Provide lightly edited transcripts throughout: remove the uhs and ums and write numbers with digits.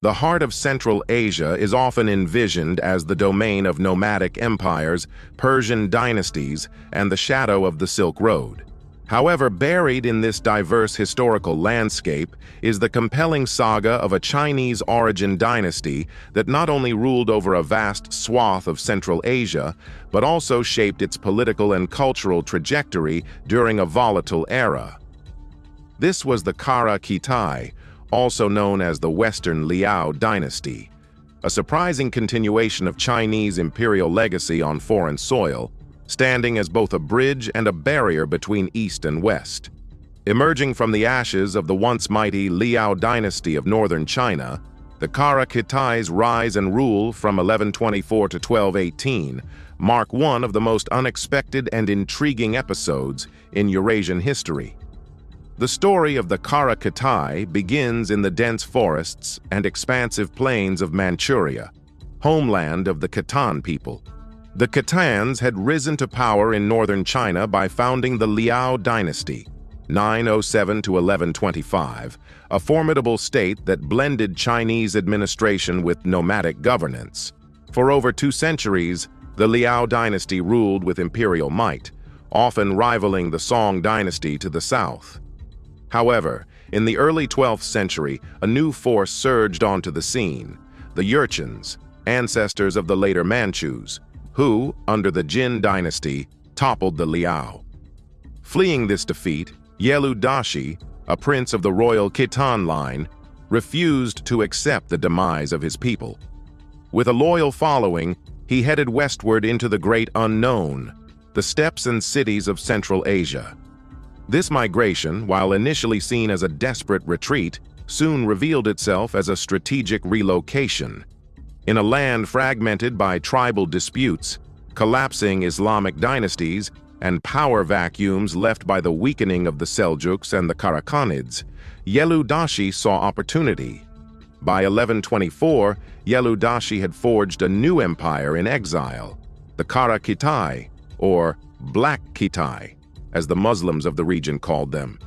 The heart of Central Asia is often envisioned as the domain of nomadic empires, Persian dynasties, and the shadow of the Silk Road. However, buried in this diverse historical landscape is the compelling saga of a Chinese-origin dynasty that not only ruled over a vast swath of Central Asia, but also shaped its political and cultural trajectory during a volatile era. This was the Qara Khitai, also known as the Western Liao Dynasty, a surprising continuation of Chinese imperial legacy on foreign soil, standing as both a bridge and a barrier between East and West. Emerging from the ashes of the once mighty Liao Dynasty of northern China, the Qara Khitai's rise and rule from 1124 to 1218 mark one of the most unexpected and intriguing episodes in Eurasian history. The story of the Qara Khitai begins in the dense forests and expansive plains of Manchuria, homeland of the Khitan people. The Khitans had risen to power in northern China by founding the Liao Dynasty, 907 to 1125, a formidable state that blended Chinese administration with nomadic governance. For over 2 centuries, the Liao Dynasty ruled with imperial might, often rivaling the Song Dynasty to the south. However, in the early 12th century, a new force surged onto the scene, the Jurchens, ancestors of the later Manchus, who, under the Jin Dynasty, toppled the Liao. Fleeing this defeat, Liao Dynasty, a prince of the royal Khitan line, refused to accept the demise of his people. With a loyal following, he headed westward into the great unknown, the steppes and cities of Central Asia. This migration, while initially seen as a desperate retreat, soon revealed itself as a strategic relocation. In a land fragmented by tribal disputes, collapsing Islamic dynasties, and power vacuums left by the weakening of the Seljuks and the Karakhanids, Liao Dynasty saw opportunity. By 1124, Liao Dynasty had forged a new empire in exile, the Qara Khitai, or Black Khitai, as the Muslims of the region called them.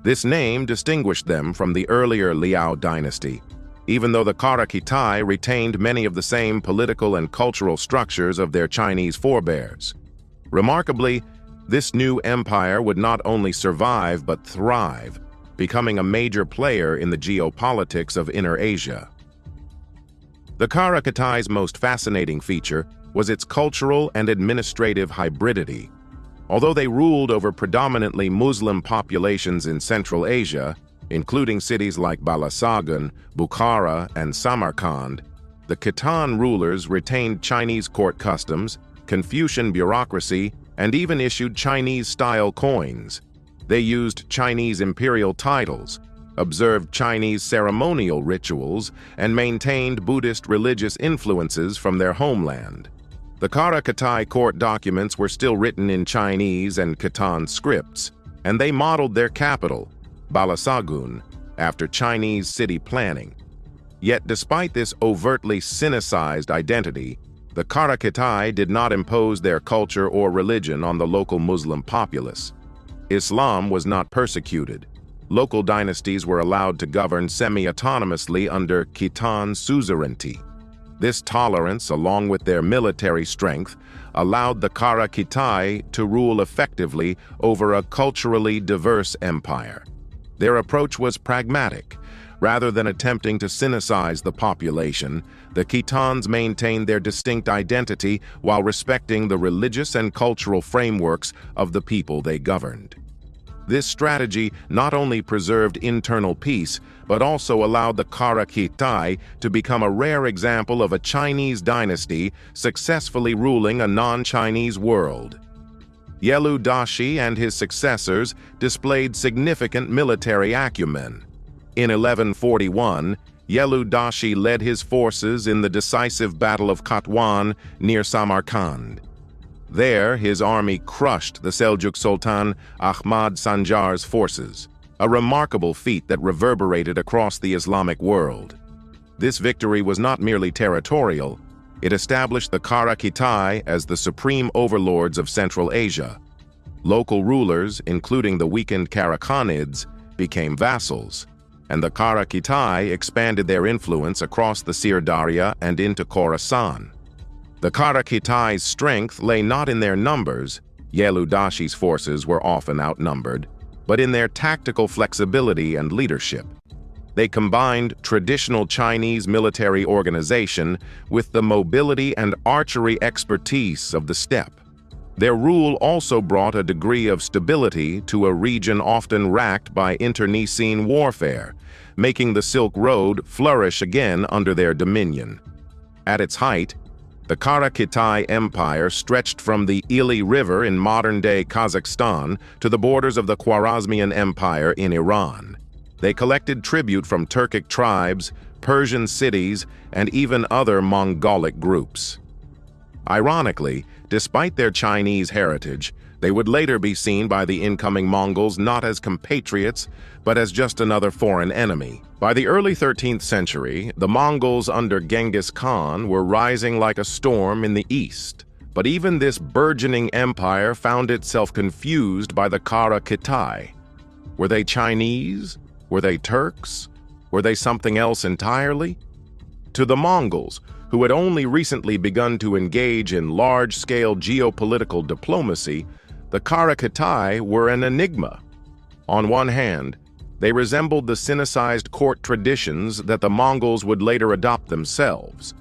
This name distinguished them from the earlier Liao Dynasty, even though the Qara Khitai retained many of the same political and cultural structures of their Chinese forebears. Remarkably, this new empire would not only survive but thrive, becoming a major player in the geopolitics of Inner Asia. The Qara Khitai's most fascinating feature was its cultural and administrative hybridity. Although they ruled over predominantly Muslim populations in Central Asia, including cities like Balasagun, Bukhara, and Samarkand, the Khitan rulers retained Chinese court customs, Confucian bureaucracy, and even issued Chinese-style coins. They used Chinese imperial titles, observed Chinese ceremonial rituals, and maintained Buddhist religious influences from their homeland. The Qara Khitai court documents were still written in Chinese and Khitan scripts, and they modeled their capital, Balasagun, after Chinese city planning. Yet despite this overtly Sinicized identity, the Qara Khitai did not impose their culture or religion on the local Muslim populace. Islam was not persecuted. Local dynasties were allowed to govern semi-autonomously under Khitan suzerainty. This tolerance, along with their military strength, allowed the Qara Khitai to rule effectively over a culturally diverse empire. Their approach was pragmatic. Rather than attempting to Sinicize the population, the Khitans maintained their distinct identity while respecting the religious and cultural frameworks of the people they governed. This strategy not only preserved internal peace, but also allowed the Qara Khitai to become a rare example of a Chinese dynasty successfully ruling a non-Chinese world. Liao Dynasty and his successors displayed significant military acumen. In 1141, Liao Dynasty led his forces in the decisive Battle of Katwan near Samarkand. There, his army crushed the Seljuk Sultan Ahmad Sanjar's forces, a remarkable feat that reverberated across the Islamic world. This victory was not merely territorial. It established the Qara Khitai as the supreme overlords of Central Asia. Local rulers, including the weakened Karakhanids, became vassals. and the Qara Khitai expanded their influence across the Sirdarya and into Khorasan. The Qara Khitai's strength lay not in their numbers, Yeludashi's forces were often outnumbered, but in their tactical flexibility and leadership. They combined traditional Chinese military organization with the mobility and archery expertise of the steppe. Their rule also brought a degree of stability to a region often racked by internecine warfare, making the Silk Road flourish again under their dominion. At its height, the Kara-Khitai Empire stretched from the Ili River in modern-day Kazakhstan to the borders of the Khwarezmian Empire in Iran. They collected tribute from Turkic tribes, Persian cities, and even other Mongolic groups. Ironically, despite their Chinese heritage, they would later be seen by the incoming Mongols not as compatriots, but as just another foreign enemy. By the early 13th century, the Mongols under Genghis Khan were rising like a storm in the east. But even this burgeoning empire found itself confused by the Qara Khitai. Were they Chinese? Were they Turks? Were they something else entirely? To the Mongols, who had only recently begun to engage in large-scale geopolitical diplomacy, the Qara Khitai were an enigma. On one hand, they resembled the Sinicized court traditions that the Mongols would later adopt themselves.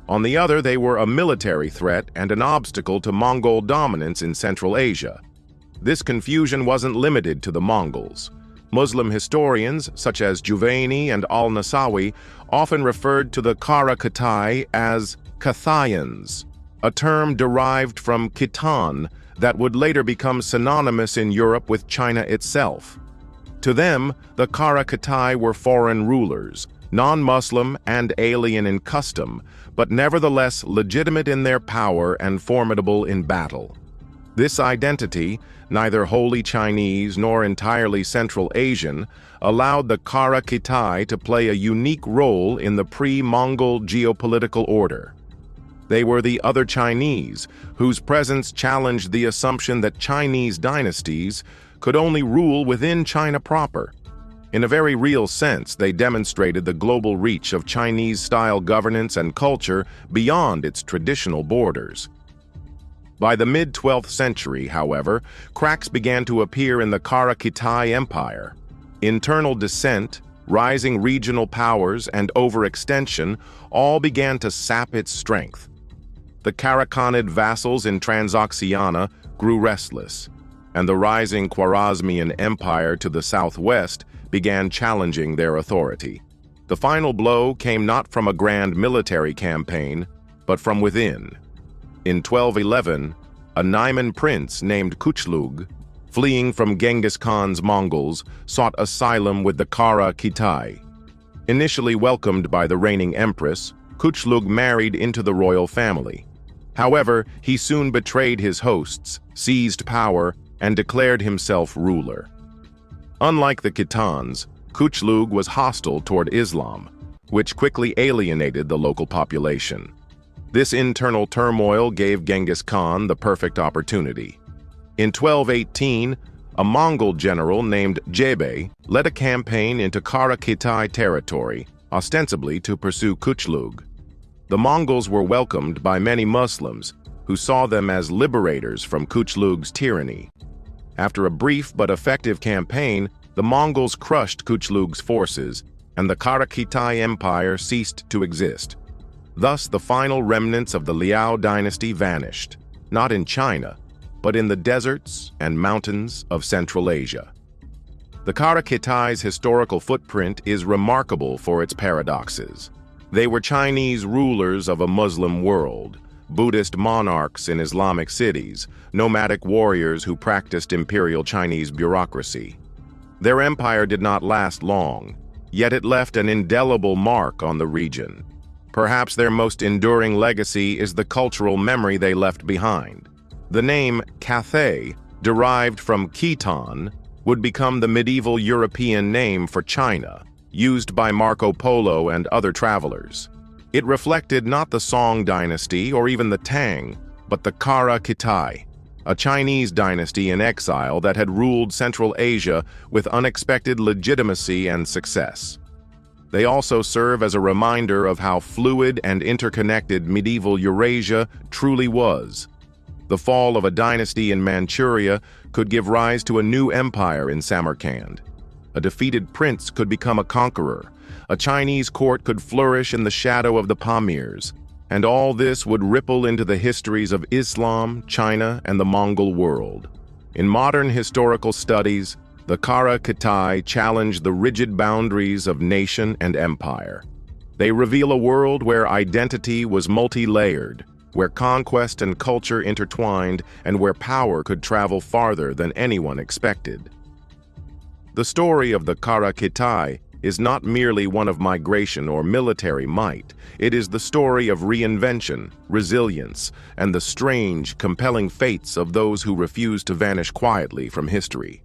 On the other, they were a military threat and an obstacle to Mongol dominance in Central Asia. This confusion wasn't limited to the Mongols. Muslim historians, such as Juvaini and al-Nasawi, often referred to the Qara Khitai as Cathayans, a term derived from Khitan that would later become synonymous in Europe with China itself. To them, the Qara Khitai were foreign rulers, non-Muslim and alien in custom, but nevertheless legitimate in their power and formidable in battle. This identity, neither wholly Chinese nor entirely Central Asian, allowed the Qara Khitai to play a unique role in the pre-Mongol geopolitical order. They were the other Chinese, whose presence challenged the assumption that Chinese dynasties could only rule within China proper. In a very real sense, they demonstrated the global reach of Chinese-style governance and culture beyond its traditional borders. By the mid-12th century, however, cracks began to appear in the Qara Khitai Empire. Internal dissent, rising regional powers, and overextension all began to sap its strength. The Karakhanid vassals in Transoxiana grew restless, and the rising Khwarezmian Empire to the southwest began challenging their authority. The final blow came not from a grand military campaign, but from within. In 1211, a Naiman prince named Kuchlug, fleeing from Genghis Khan's Mongols, sought asylum with the Qara Khitai. Initially welcomed by the reigning empress, Kuchlug married into the royal family. However, he soon betrayed his hosts, seized power, and declared himself ruler. Unlike the Khitans, Kuchlug was hostile toward Islam, which quickly alienated the local population. This internal turmoil gave Genghis Khan the perfect opportunity. In 1218, a Mongol general named Jebe led a campaign into Qara Khitai territory, ostensibly to pursue Kuchlug. The Mongols were welcomed by many Muslims, who saw them as liberators from Kuchlug's tyranny. After a brief but effective campaign, the Mongols crushed Kuchlug's forces, and the Qara Khitai Empire ceased to exist. Thus, the final remnants of the Liao Dynasty vanished, not in China, but in the deserts and mountains of Central Asia. The Qara Khitai's historical footprint is remarkable for its paradoxes. They were Chinese rulers of a Muslim world, Buddhist monarchs in Islamic cities, nomadic warriors who practiced imperial Chinese bureaucracy. Their empire did not last long, yet it left an indelible mark on the region. Perhaps their most enduring legacy is the cultural memory they left behind. The name Cathay, derived from Khitan, would become the medieval European name for China, used by Marco Polo and other travelers. It reflected not the Song dynasty or even the Tang, but the Qara Khitai, a Chinese dynasty in exile that had ruled Central Asia with unexpected legitimacy and success. They also serve as a reminder of how fluid and interconnected medieval Eurasia truly was. The fall of a dynasty in Manchuria could give rise to a new empire in Samarkand. A defeated prince could become a conqueror. A Chinese court could flourish in the shadow of the Pamirs. And all this would ripple into the histories of Islam, China, and the Mongol world. In modern historical studies, the Qara Khitai challenge the rigid boundaries of nation and empire. They reveal a world where identity was multi-layered, where conquest and culture intertwined, and where power could travel farther than anyone expected. The story of the Qara Khitai is not merely one of migration or military might. It is the story of reinvention, resilience, and the strange, compelling fates of those who refuse to vanish quietly from history.